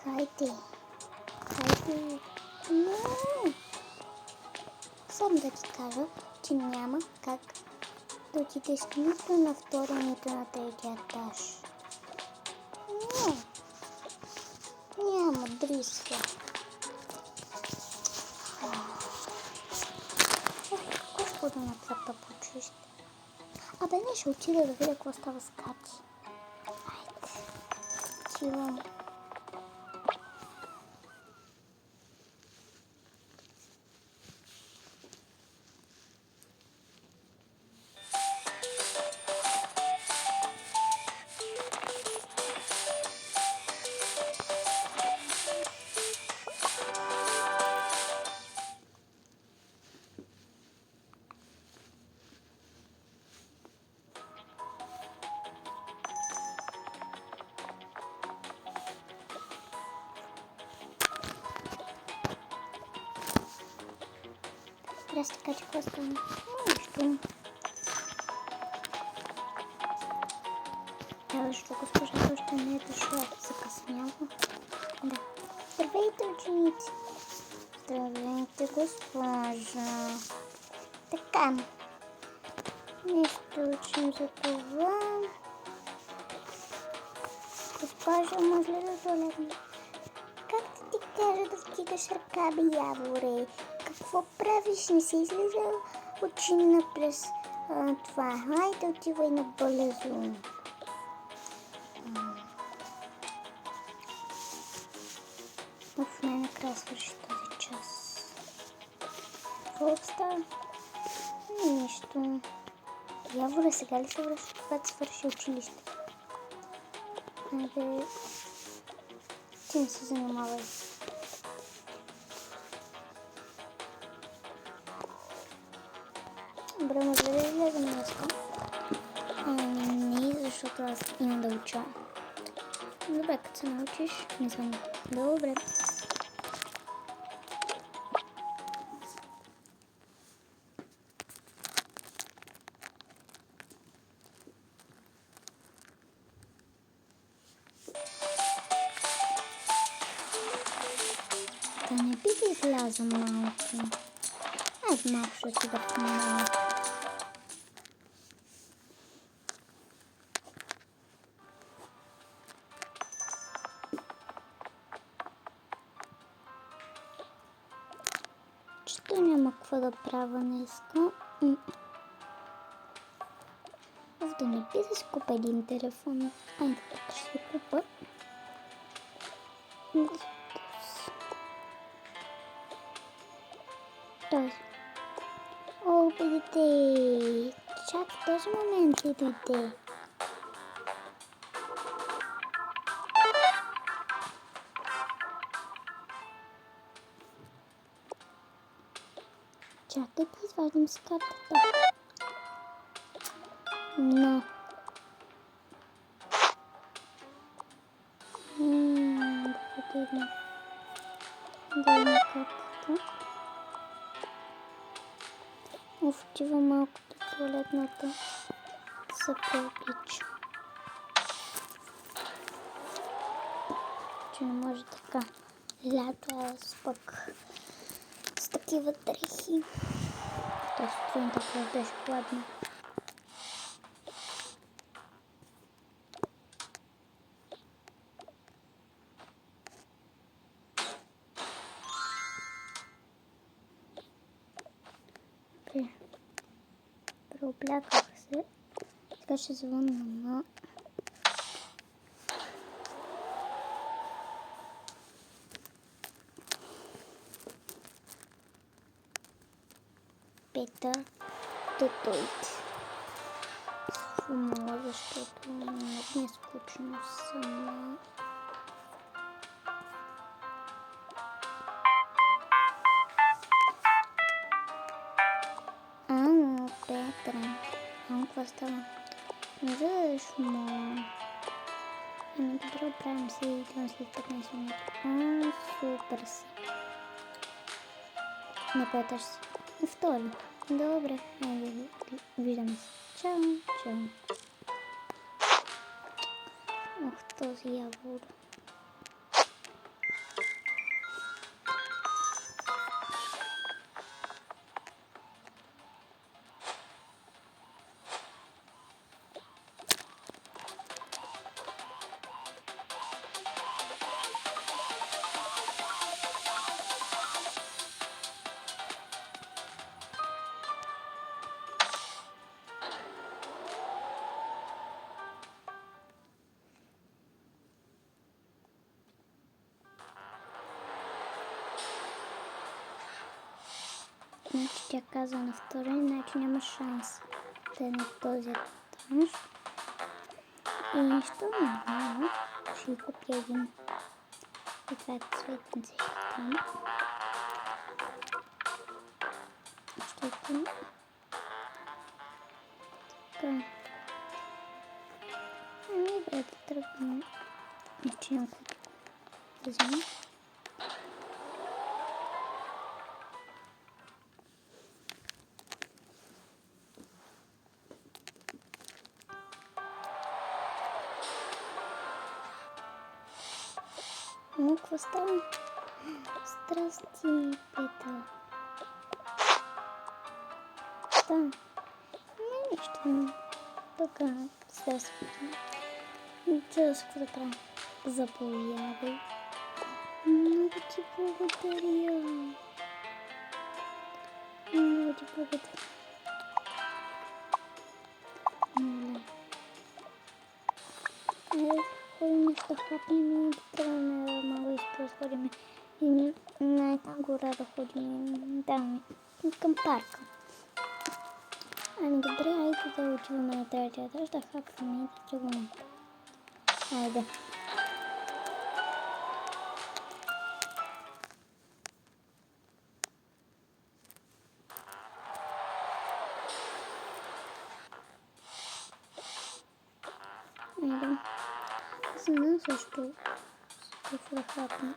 Хайде. Хайде. Не. Само да ти кажа, че няма как да отидеш нито на втори, нито на третия етаж. Не. Няма дрисля. Господи, на трапа почище. Абе, не ще отида да видя какво става с Кати. Айде. Отивам. Здрасти, Катя, какво стана? Нищо. Да, защо госпожа още не е дошла? Закъснява. Да. Здравейте, ученици! Здравейте, госпожа! Така. Нещо учим за това. Госпожа, може ли да долегне? Как да ти кажа да втигаш ръка, бе, яворе? Какво правиш? Не си излизал учина през това. Хайде, отивай на бързо. В най-накрая свърши този час. Какво става? Нищо. Яворе, сега ли се връща, когато свърши училище? Айде, ти не се занимавай. Добре, може ли да излезем днеска? Не, защото аз имам да уча. Добре, като се научиш, не знам. Добре. Да не би да изляза малко. Айде малко ще си да помня. Че няма какво да правя днеска. Да не би да си купа един телефон. Айде, тук ще си купа. Този. О, видите! Чак в този момент ли дойде? Чакай да извадим с картата. Но. Да видим. Да има картата. Отива малко до туалетната. За преоблича. Че не може така. Лято е пък с такива дрехи. Тоест, сутринта беше хладно. Преобляках се. Сега ще звънна на Петър да дойде. Фумала, защото много ми е скучно сама. Петър. Какво става? Не да дадеш шума. Добре, оправим се и идвам след 15 минути. Супер си. На кой етаж си? На втори. Добре, виждаме се. Чао, чао. Ох, този явор. Значи тя каза на втория, значи няма шанс да е на този етаж. И що няма, ще ви купя един такъв цветници. Защото така. Добре, да тръгнем. Значи някой да вземем. Ну, какво става? Здрасти, Петър. Да. Не, нищо. Така, здрасти. Чуваш какво да правя? Заповядай. Много ти благодаря. Много ти благодаря. Ходим нещо да хапнем и да тръгнем малко изпросходим. И на една гора да ходим там към парка. Ами добре, айде да отиваме на третия етаж, да хапваме и да тръгваме. Айде. Айде. Знам също какво да хапнем.